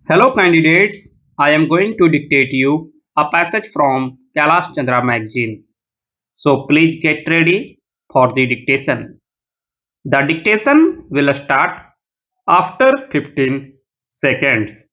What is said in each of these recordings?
Hello candidates, I am going to dictate you a passage from Kailash Chandra magazine. So please get ready for the dictation. The dictation will start after 15 seconds.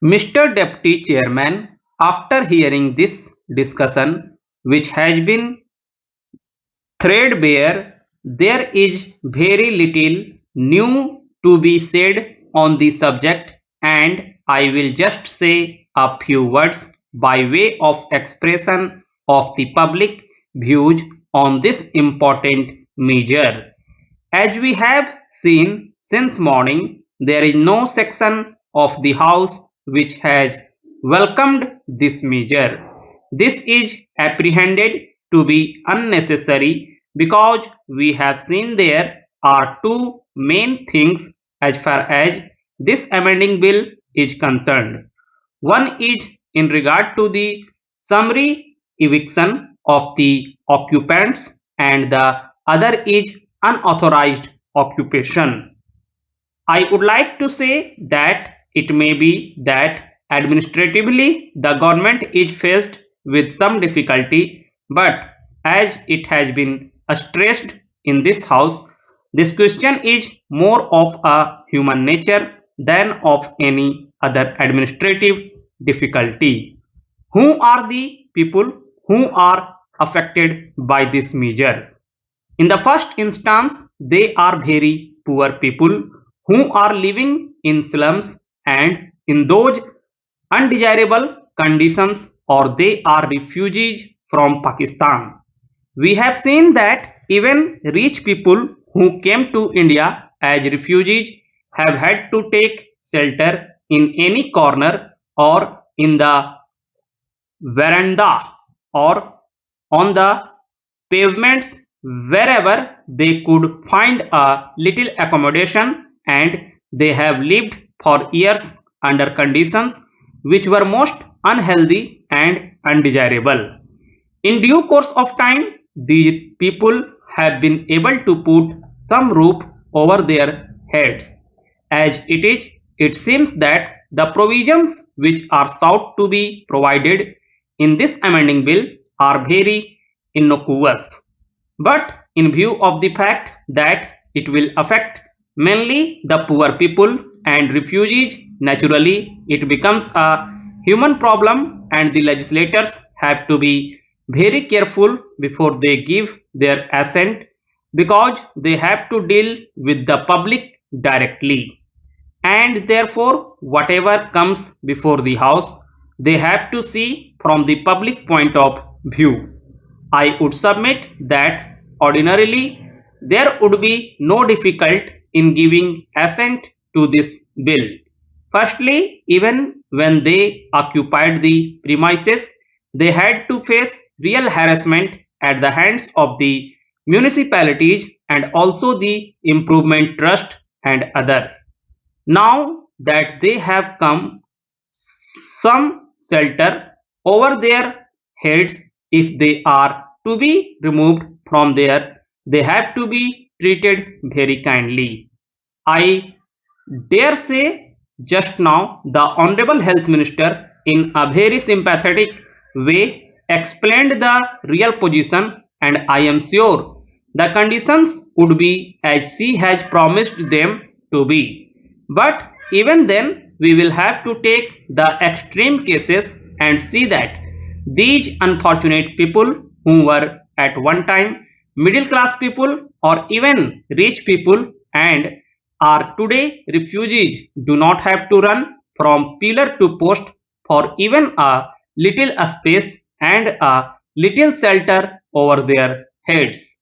Mr. Deputy Chairman, after hearing this discussion which has been threadbare, there is very little new to be said on the subject, and I will just say a few words by way of expression of the public views on this important measure. As we have seen since morning, there is no section of the House which has welcomed this measure. This is apprehended to be unnecessary because we have seen there are two main things as far as this amending bill is concerned. One is in regard to the summary eviction of the occupants, and the other is unauthorized occupation. I would like to say that it may be that administratively the government is faced with some difficulty, but as it has been stressed in this house, this question is more of a human nature than of any other administrative difficulty. Who are the people who are affected by this measure? In the first instance, they are very poor people who are living in slums and in those undesirable conditions, or they are refugees from Pakistan. We have seen that even rich people who came to India as refugees have had to take shelter in any corner or in the veranda or on the pavements wherever they could find a little accommodation, and they have lived for years under conditions which were most unhealthy and undesirable. In due course of time, these people have been able to put some roof over their heads. As it is, it seems that the provisions which are sought to be provided in this amending bill are very innocuous. But in view of the fact that it will affect mainly the poor people and refugees, naturally it becomes a human problem, and the legislators have to be very careful before they give their assent because they have to deal with the public directly, and therefore whatever comes before the house they have to see from the public point of view. I would submit that ordinarily there would be no difficulty in giving assent to this bill. Firstly, even when they occupied the premises, they had to face real harassment at the hands of the municipalities and also the improvement trust and others. Now that they have come some shelter over their heads, if they are to be removed from there, they have to be treated very kindly. I dare say just now the Honorable Health Minister in a very sympathetic way explained the real position, and I am sure the conditions would be as she has promised them to be. But even then we will have to take the extreme cases and see that these unfortunate people who were at one time middle class people or even rich people and are today refugees do not have to run from pillar to post for even a little space and a little shelter over their heads.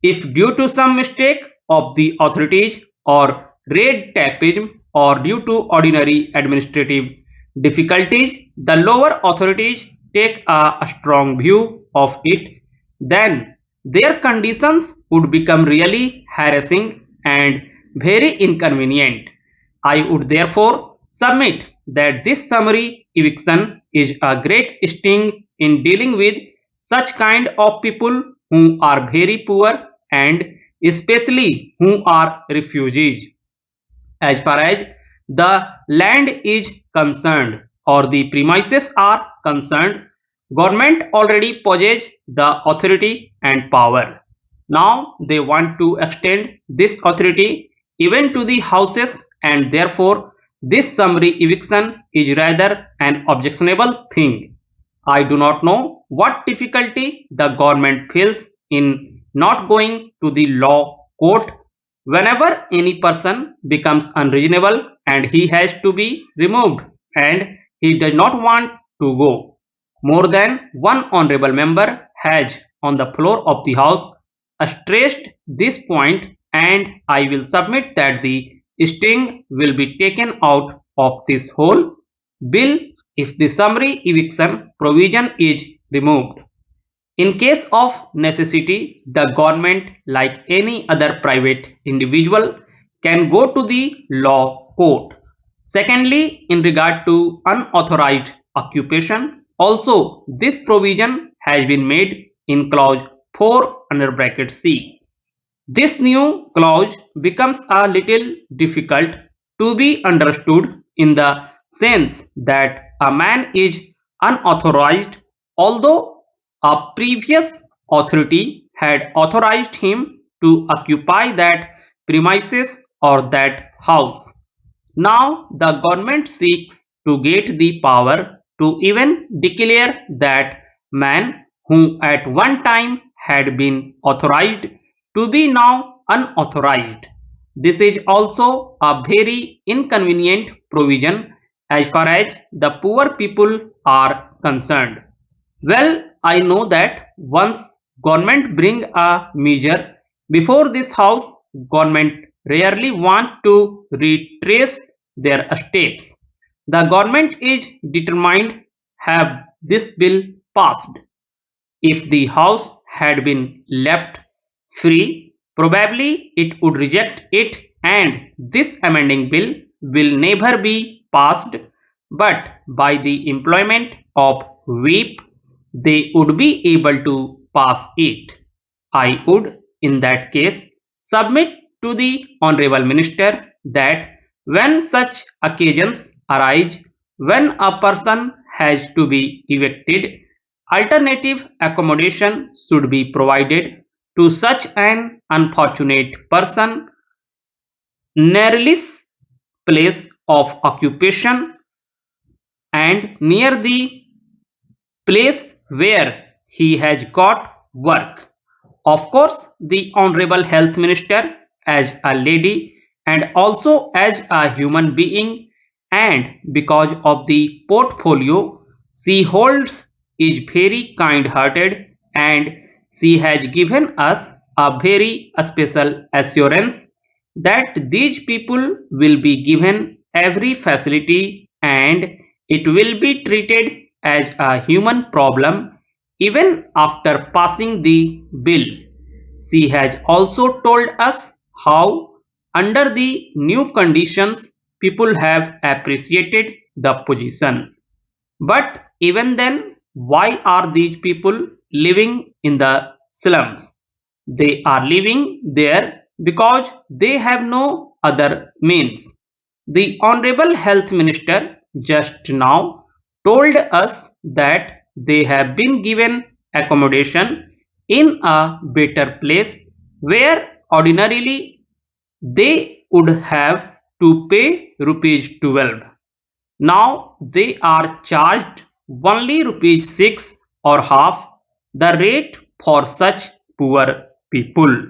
If due to some mistake of the authorities or red tapeism or due to ordinary administrative difficulties, the lower authorities take a strong view of it, then their conditions would become really harassing and very inconvenient. I would therefore submit that this summary eviction is a great sting in dealing with such kind of people who are very poor and especially who are refugees. As far as the land is concerned or the premises are concerned, government already possesses the authority and power. Now they want to extend this authority even to the houses, and therefore this summary eviction is rather an objectionable thing. I do not know what difficulty the government feels in not going to the law court whenever any person becomes unreasonable and he has to be removed and he does not want to go. More than one honorable member has on the floor of the house stressed this point, and I will submit that the sting will be taken out of this whole bill if the summary eviction provision is removed. In case of necessity, the government, like any other private individual, can go to the law court. Secondly, in regard to unauthorized occupation, also this provision has been made in clause 4 under bracket C. This new clause becomes a little difficult to be understood in the sense that a man is unauthorized although a previous authority had authorized him to occupy that premises or that house. Now the government seeks to get the power to even declare that man who at one time had been authorized to be now unauthorized. This is also a very inconvenient provision as far as the poor people are concerned. Well, I know that once government bring a measure before this house, government rarely want to retrace their steps. The government is determined have this bill passed. If the house had been left free, probably it would reject it and this amending bill will never be passed, but by the employment of whip they would be able to pass it. I would, in that case, submit to the Honorable Minister that when such occasions arise, when a person has to be evicted, alternative accommodation should be provided to such an unfortunate person, nearest place of occupation and near the place where he has got work. Of course, the Honorable Health Minister, as a lady and also as a human being, and because of the portfolio she holds, is very kind hearted and she has given us a very special assurance that these people will be given every facility and it will be treated as a human problem even after passing the bill. She has also told us how, under the new conditions, people have appreciated the position. But even then, why are these people living in the slums? They are living there because they have no other means. The Honorable Health Minister just now told us that they have been given accommodation in a better place where ordinarily they would have to pay rupees 12. Now they are charged only rupees 6 or half the rate for such poor people.